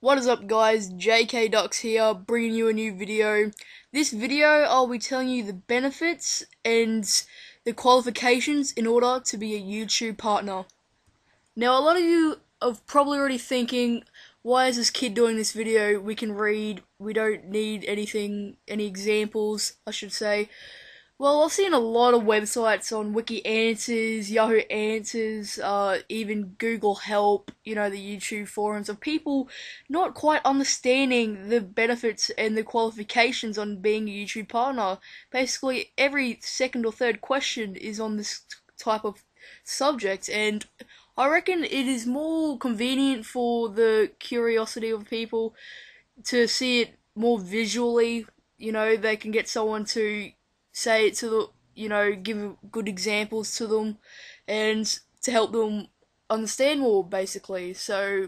What is up, guys? JK Ducks here, bringing you a new video. This video, I'll be telling you the benefits and the qualifications in order to be a YouTube partner. Now, a lot of you are probably already thinking, why is this kid doing this video? We can read, we don't need any examples, I should say. Well, I've seen a lot of websites on Wiki Answers, Yahoo Answers, even Google Help, the YouTube forums of people not quite understanding the benefits and the qualifications on being a YouTube partner. Basically, every second or third question is on this type of subject, and I reckon it is more convenient for the curiosity of people to see it more visually. They can get someone to say it to give good examples to them, and to help them understand more, basically. So,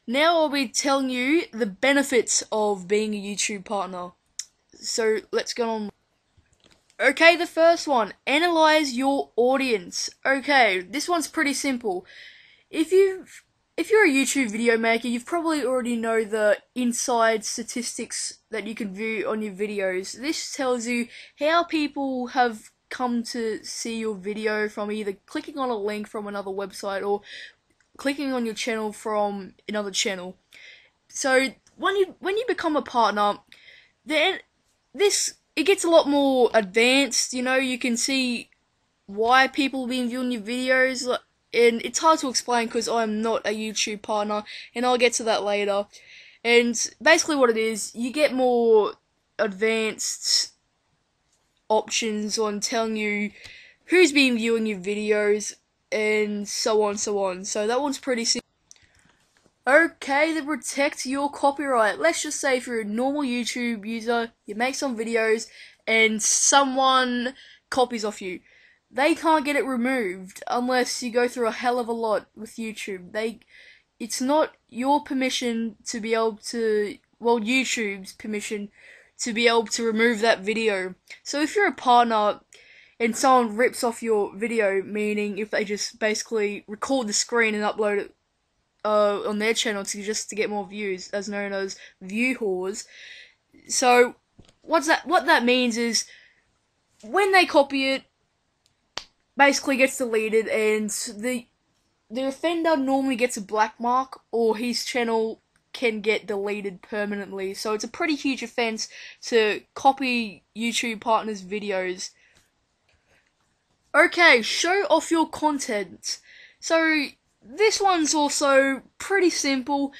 now I'll be telling you the benefits of being a YouTube partner. So, let's go on. Okay, the first one, analyze your audience. Okay, this one's pretty simple. If you're a YouTube video maker, you've probably already know the inside statistics that you can view on your videos. This tells you how people have come to see your video from either clicking on a link from another website or clicking on your channel from another channel. So when you become a partner, then it gets a lot more advanced. You can see why people have been viewing your videos. And it's hard to explain because I'm not a YouTube partner, and I'll get to that later. And basically what it is, you get more advanced options on telling you who's been viewing your videos, and so on, so on. So that one's pretty simple. Okay, to protect your copyright. Let's just say if you're a normal YouTube user, you make some videos, and someone copies off you. They can't get it removed unless you go through a hell of a lot with YouTube. It's not your permission to be able to, YouTube's permission to be able to remove that video. So if you're a partner and someone rips off your video, meaning if they just basically record the screen and upload it on their channel to get more views, as known as view whores. So what that means is when they copy it, basically gets deleted, and the offender normally gets a black mark, or his channel can get deleted permanently. So it's a pretty huge offense to copy YouTube partners' videos. Okay, show off your content. So this one's also pretty simple.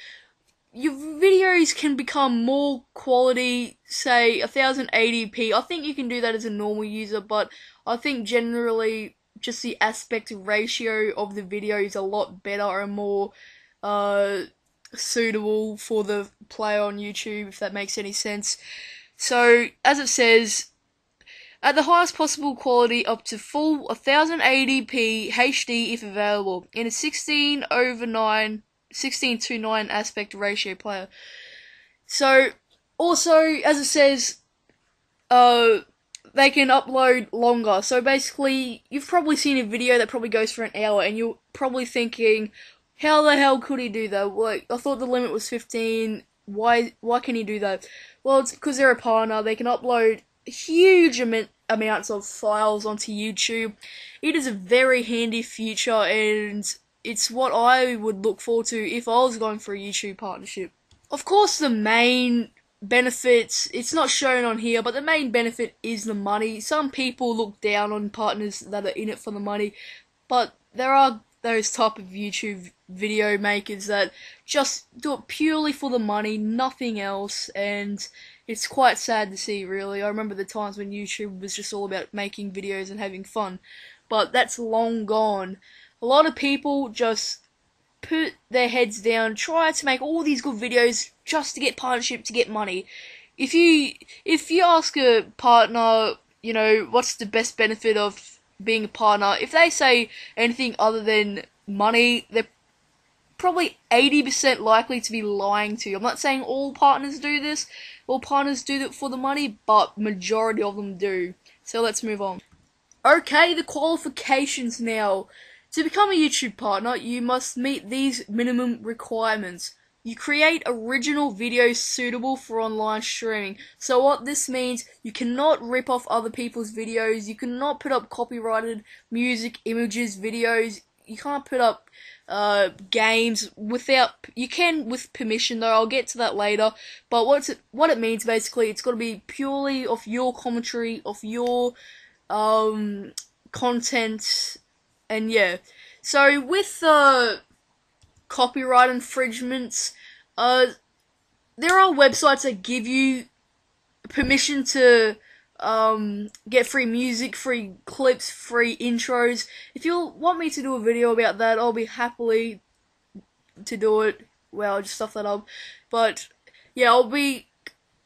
Your videos can become more quality, say 1080p. I think you can do that as a normal user, but I think generally just the aspect ratio of the video is a lot better and more suitable for the player on YouTube, if that makes any sense. So, as it says, at the highest possible quality up to full 1080p HD if available, in a 16:9 aspect ratio player. So, also, as it says, they can upload longer. So basically, you've probably seen a video that probably goes for an hour, and you're probably thinking, how the hell could he do that? Like, I thought the limit was 15. Why can he do that? Well, it's because they're a partner. They can upload huge amounts of files onto YouTube. It is a very handy feature, and it's what I would look forward to if I was going for a YouTube partnership. Of course, the main benefits, it's not shown on here, but the main benefit is the money. Some people look down on partners that are in it for the money, but there are those type of YouTube video makers that just do it purely for the money, nothing else, and it's quite sad to see, really. I remember the times when YouTube was just all about making videos and having fun, but that's long gone. A lot of people just put their heads down, try to make all these good videos just to get partnership, to get money. If you ask a partner, what's the best benefit of being a partner, if they say anything other than money, they're probably 80% likely to be lying to you. I'm not saying all partners do this, all partners do it for the money, but majority of them do. So let's move on. Okay, the qualifications now. To become a YouTube partner, you must meet these minimum requirements. you create original videos suitable for online streaming. So what this means, you cannot rip off other people's videos, you cannot put up copyrighted music, images, videos, you can't put up games without, you can with permission though, I'll get to that later, but what it means basically, it's got to be purely of your commentary, of your content, and yeah. So with copyright infringements, there are websites that give you permission to get free music, free clips, free intros. If you want me to do a video about that, I'll be happily to do it. Well, I'll just stuff that up. But yeah, I'll be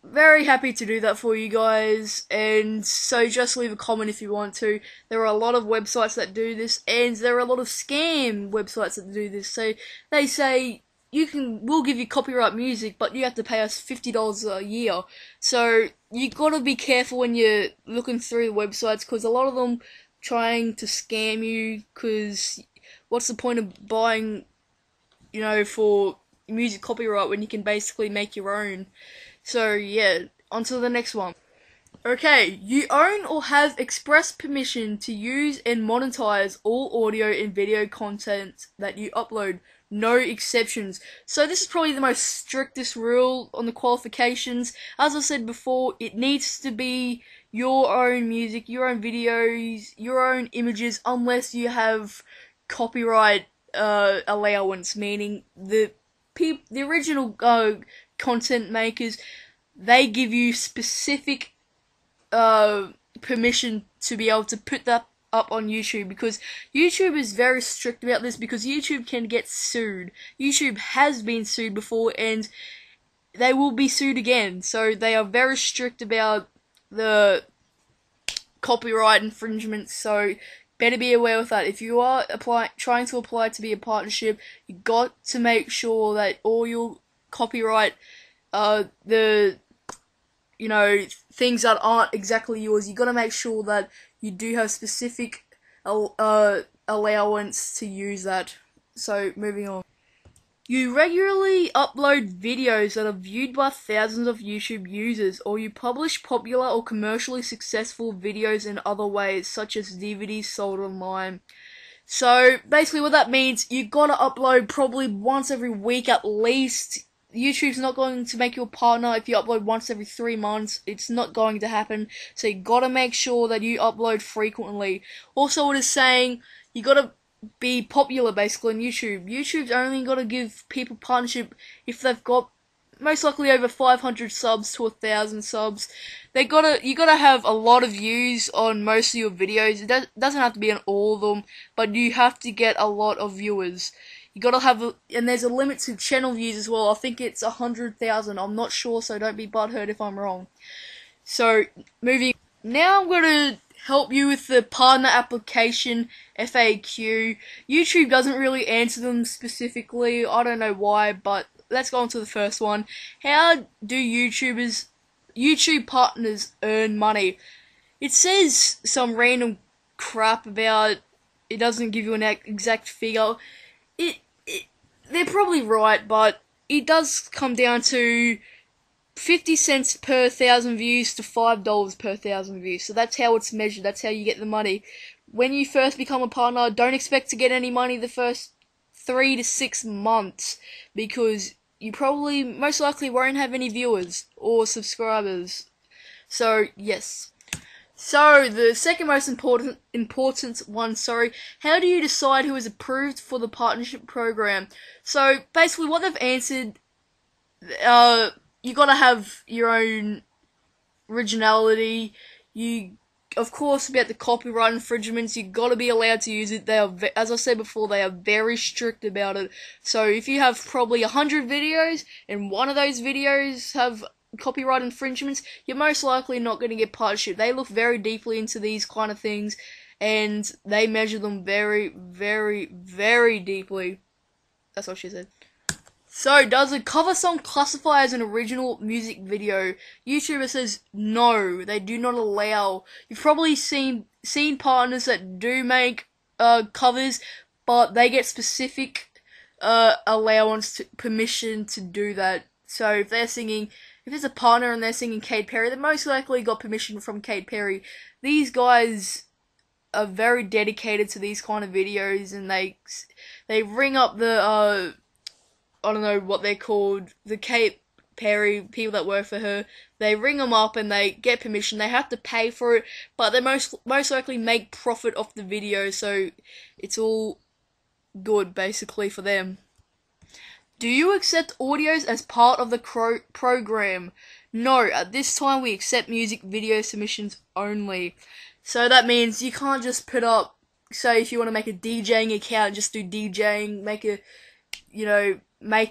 very happy to do that for you guys, and so just leave a comment if you want to. There are a lot of websites that do this, and there are a lot of scam websites that do this. So they say we'll give you copyright music, but you have to pay us $50 a year. So you gotta be careful when you're looking through the websites, because a lot of them trying to scam you. Because what's the point of buying, for music copyright when you can basically make your own? So yeah, on to the next one. Okay, you own or have express permission to use and monetize all audio and video content that you upload. No exceptions. So this is probably the most strictest rule on the qualifications. As I said before, it needs to be your own music, your own videos, your own images, unless you have copyright allowance, meaning the original content makers, they give you specific permission to be able to put that up on YouTube, because YouTube is very strict about this, because YouTube can get sued. YouTube has been sued before, and they will be sued again. So they are very strict about the copyright infringement. So better be aware of that. If you are trying to apply to be a partnership, you got to make sure that all your copyright, things that aren't exactly yours, you gotta make sure that you do have specific allowance to use that. So moving on. You regularly upload videos that are viewed by thousands of YouTube users, or you publish popular or commercially successful videos in other ways, such as DVDs sold online. So basically what that means, you gotta upload probably once every week at least. YouTube's not going to make you a partner if you upload once every 3 months. It's not going to happen. So you gotta make sure that you upload frequently. Also, it is saying you gotta be popular basically on YouTube. YouTube's only gotta give people partnership if they've got most likely over 500 subs to 1,000 subs. You gotta have a lot of views on most of your videos. It doesn't have to be on all of them, but you have to get a lot of viewers. You gotta have, and there's a limit to channel views as well. I think it's 100,000. I'm not sure, so don't be butthurt if I'm wrong. So, now I'm gonna help you with the partner application FAQ. YouTube doesn't really answer them specifically. I don't know why, but let's go on to the first one. How do YouTube partners earn money? It says some random crap about, it doesn't give you an exact figure. They're probably right, but it does come down to 50 cents per 1,000 views to $5 per 1,000 views. So that's how it's measured. That's how you get the money. When you first become a partner, don't expect to get any money the first 3 to 6 months, because you probably most likely won't have any viewers or subscribers. So yes. So, the second most important one, how do you decide who is approved for the partnership program? So, basically what they've answered, you gotta have your own originality. Of course, about the copyright infringements, you gotta be allowed to use it. They are, as I said before, they are very strict about it. So, if you have probably 100 videos, and one of those videos have copyright infringements, you're most likely not going to get partnership. They look very deeply into these kind of things, and they measure them very, very, very deeply. That's what she said. So, does a cover song classify as an original music video? YouTuber says no, they do not allow. You've probably seen partners that do make covers, but they get specific allowance, permission to do that. So if there's a partner and they're singing Katy Perry, they most likely got permission from Katy Perry. These guys are very dedicated to these kind of videos, and they ring up the I don't know what they're called, the Katy Perry people that work for her. They ring them up and they get permission. They have to pay for it, but they most likely make profit off the video, so it's all good basically for them. Do you accept audios as part of the program? No, at this time we accept music video submissions only. So that means you can't just put up, say if you want to make a DJing account, just do DJing, make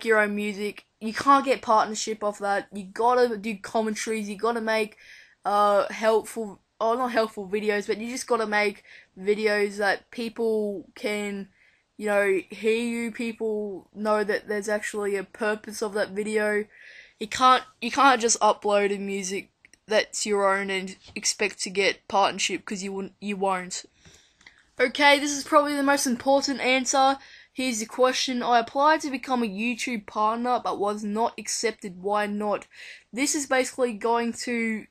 your own music. You can't get partnership off that. You gotta do commentaries, you gotta make not helpful videos, but you just gotta make videos that people can hear you, people know that there's actually a purpose of that video. You can't just upload a music that's your own and expect to get partnership, because you won't. Okay, this is probably the most important answer. Here's the question. I applied to become a YouTube partner but was not accepted. Why not? This is basically going to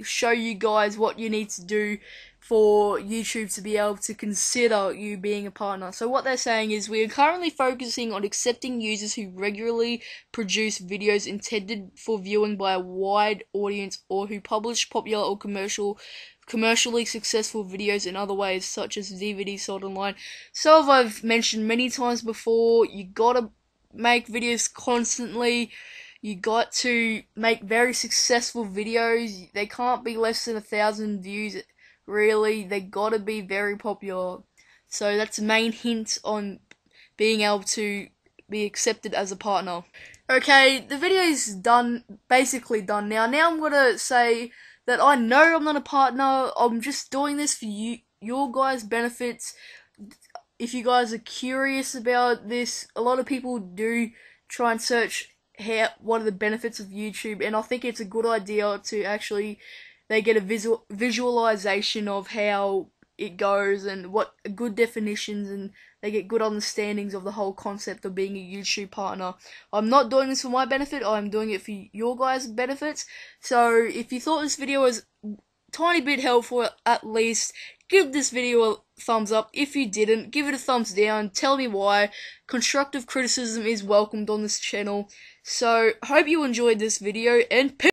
show you guys what you need to do for YouTube to be able to consider you being a partner. So what they're saying is, we are currently focusing on accepting users who regularly produce videos intended for viewing by a wide audience, or who publish popular or commercially successful videos in other ways, such as DVDs sold online. So as I've mentioned many times before, you gotta make videos constantly. You got to make very successful videos. They can't be less than 1,000 views, really. They gotta be very popular. So that's the main hint on being able to be accepted as a partner. Okay, the video is basically done now. Now I'm gonna say that I know I'm not a partner. I'm just doing this for your guys' benefits. If you guys are curious about this, a lot of people do try and search what are the benefits of YouTube, and I think it's a good idea to actually they get a visualization of how it goes and what good definitions, and they get good understandings of the whole concept of being a YouTube partner. I'm not doing this for my benefit, I'm doing it for your guys' benefits. So if you thought this video was a tiny bit helpful, at least give this video a thumbs up. If you didn't, give it a thumbs down. Tell me why. Constructive criticism is welcomed on this channel. So hope you enjoyed this video, and peace.